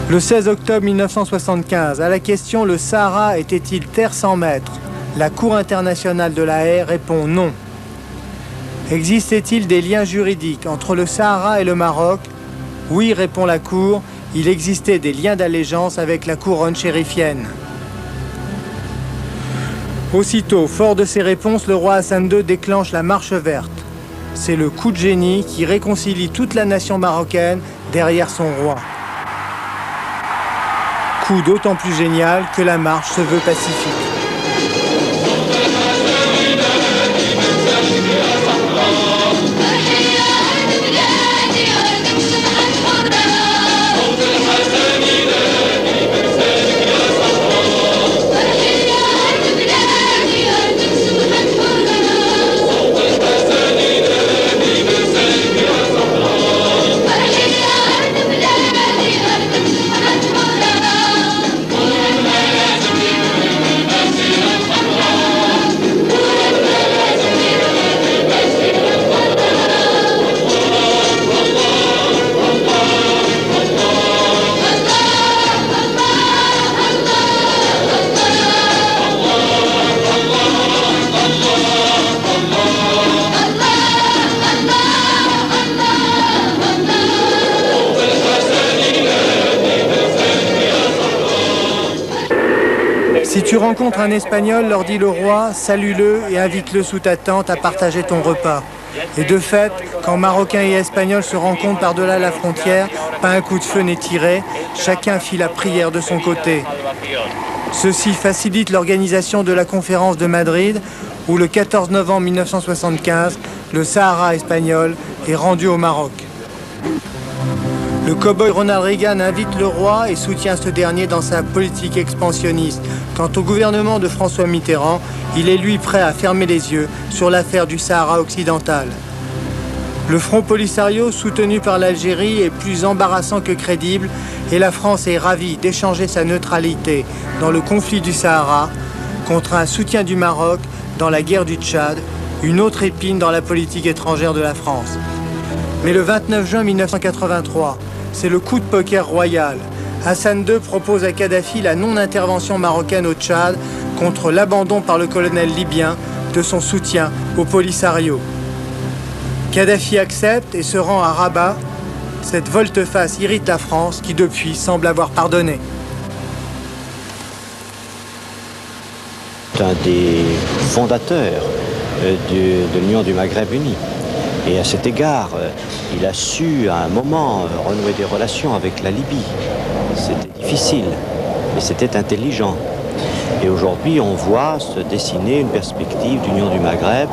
Le 16 octobre 1975, à la question « Le Sahara était-il terre sans maître ?», la Cour internationale de la Haye répond non. Existait-il des liens juridiques entre le Sahara et le Maroc ? Oui, répond la Cour, il existait des liens d'allégeance avec la couronne chérifienne. Aussitôt, fort de ces réponses, le roi Hassan II déclenche la marche verte. C'est le coup de génie qui réconcilie toute la nation marocaine derrière son roi. Coup d'autant plus génial que la marche se veut pacifique. Si tu rencontres un Espagnol, leur dit le roi, salue-le et invite-le sous ta tente à partager ton repas. Et de fait, quand Marocains et Espagnols se rencontrent par-delà la frontière, pas un coup de feu n'est tiré, chacun fit la prière de son côté. Ceci facilite l'organisation de la conférence de Madrid, où le 14 novembre 1975, le Sahara espagnol est rendu au Maroc. Le cow-boy Ronald Reagan invite le roi et soutient ce dernier dans sa politique expansionniste. Quant au gouvernement de François Mitterrand, il est lui prêt à fermer les yeux sur l'affaire du Sahara occidental. Le Front Polisario, soutenu par l'Algérie, est plus embarrassant que crédible et la France est ravie d'échanger sa neutralité dans le conflit du Sahara contre un soutien du Maroc dans la guerre du Tchad, une autre épine dans la politique étrangère de la France. Mais le 29 juin 1983, c'est le coup de poker royal. Hassan II propose à Kadhafi la non-intervention marocaine au Tchad contre l'abandon par le colonel libyen de son soutien au Polisario. Kadhafi accepte et se rend à Rabat. Cette volte-face irrite la France qui depuis semble avoir pardonné. C'est un des fondateurs de l'Union du Maghreb uni. Et à cet égard, il a su à un moment renouer des relations avec la Libye. C'était difficile, mais c'était intelligent. Et aujourd'hui, on voit se dessiner une perspective d'union du Maghreb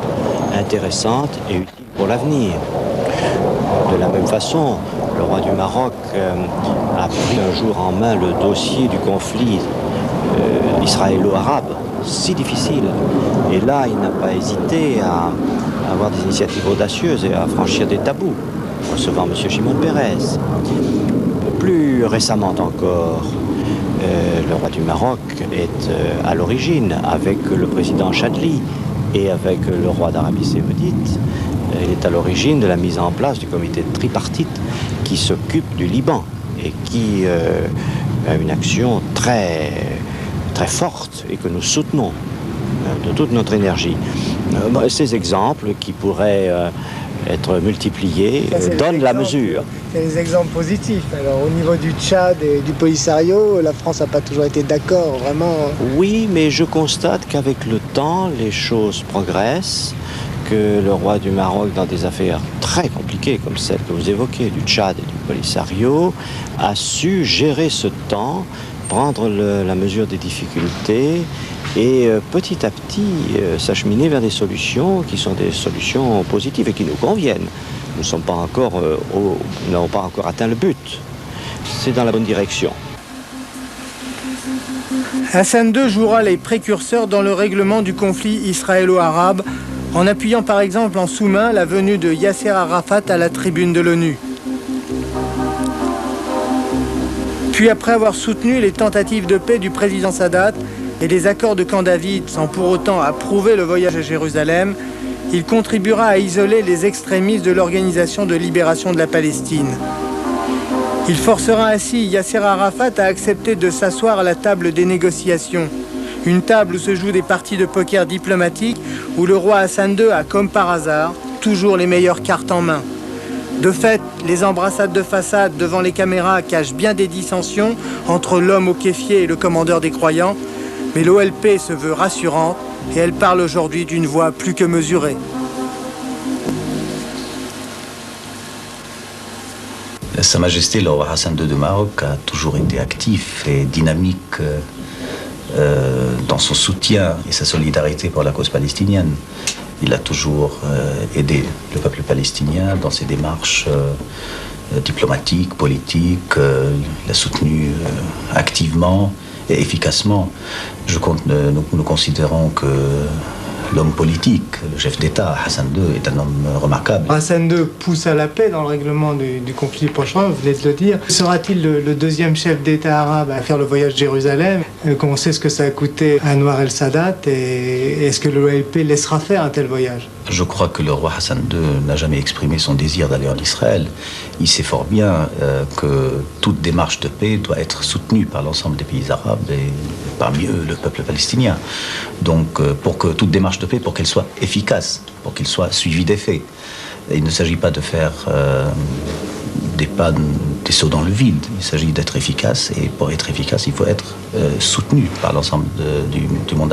intéressante et utile pour l'avenir. De la même façon, le roi du Maroc a pris un jour en main le dossier du conflit israélo-arabe, si difficile. Et là, il n'a pas hésité à avoir des initiatives audacieuses et à franchir des tabous, recevant M. Shimon Peres. Plus récemment encore, le roi du Maroc est à l'origine, avec le président Chadli et avec le roi d'Arabie Saoudite, il est à l'origine de la mise en place du comité tripartite qui s'occupe du Liban et qui a une action très, très forte et que nous soutenons de toute notre énergie. Ces exemples qui pourraient être multipliés donnent la mesure. C'est des exemples positifs. Alors au niveau du Tchad et du Polisario, la France n'a pas toujours été d'accord, vraiment. Oui, mais je constate qu'avec le temps, les choses progressent, que le roi du Maroc, dans des affaires très compliquées comme celle que vous évoquez, du Tchad et du Polisario, a su gérer ce temps, prendre la mesure des difficultés et petit à petit s'acheminer vers des solutions qui sont des solutions positives et qui nous conviennent. Nous n'avons pas encore atteint le but. C'est dans la bonne direction. Hassan II jouera les précurseurs dans le règlement du conflit israélo-arabe en appuyant par exemple en sous-main la venue de Yasser Arafat à la tribune de l'ONU. Puis après avoir soutenu les tentatives de paix du président Sadat et les accords de Camp David sans pour autant approuver le voyage à Jérusalem, il contribuera à isoler les extrémistes de l'Organisation de libération de la Palestine. Il forcera ainsi Yasser Arafat à accepter de s'asseoir à la table des négociations. Une table où se jouent des parties de poker diplomatiques, où le roi Hassan II a, comme par hasard, toujours les meilleures cartes en main. De fait, les embrassades de façade devant les caméras cachent bien des dissensions entre l'homme au kéfier et le commandeur des croyants, mais l'OLP se veut rassurante et elle parle aujourd'hui d'une voix plus que mesurée. Sa Majesté le roi Hassan II de Maroc a toujours été actif et dynamique dans son soutien et sa solidarité pour la cause palestinienne. Il a toujours aidé le peuple palestinien dans ses démarches diplomatiques, politiques. Il a soutenu activement et efficacement. Nous considérons que l'homme politique, le chef d'État, Hassan II, est un homme remarquable. Hassan II pousse à la paix dans le règlement du conflit prochain, vous venez de le dire. Sera-t-il le deuxième chef d'État arabe à faire le voyage de Jérusalem? On sait ce que ça a coûté à Anwar el-Sadat, et est-ce que l'OLP laissera faire un tel voyage? Je crois que le roi Hassan II n'a jamais exprimé son désir d'aller en Israël. Il sait fort bien que toute démarche de paix doit être soutenue par l'ensemble des pays arabes et parmi eux le peuple palestinien. Donc pour que toute démarche de paix, pour qu'elle soit efficace, pour qu'elle soit suivie des faits. Il ne s'agit pas de faire des sauts dans le vide. Il s'agit d'être efficace et pour être efficace, il faut être soutenu par l'ensemble du monde arabe.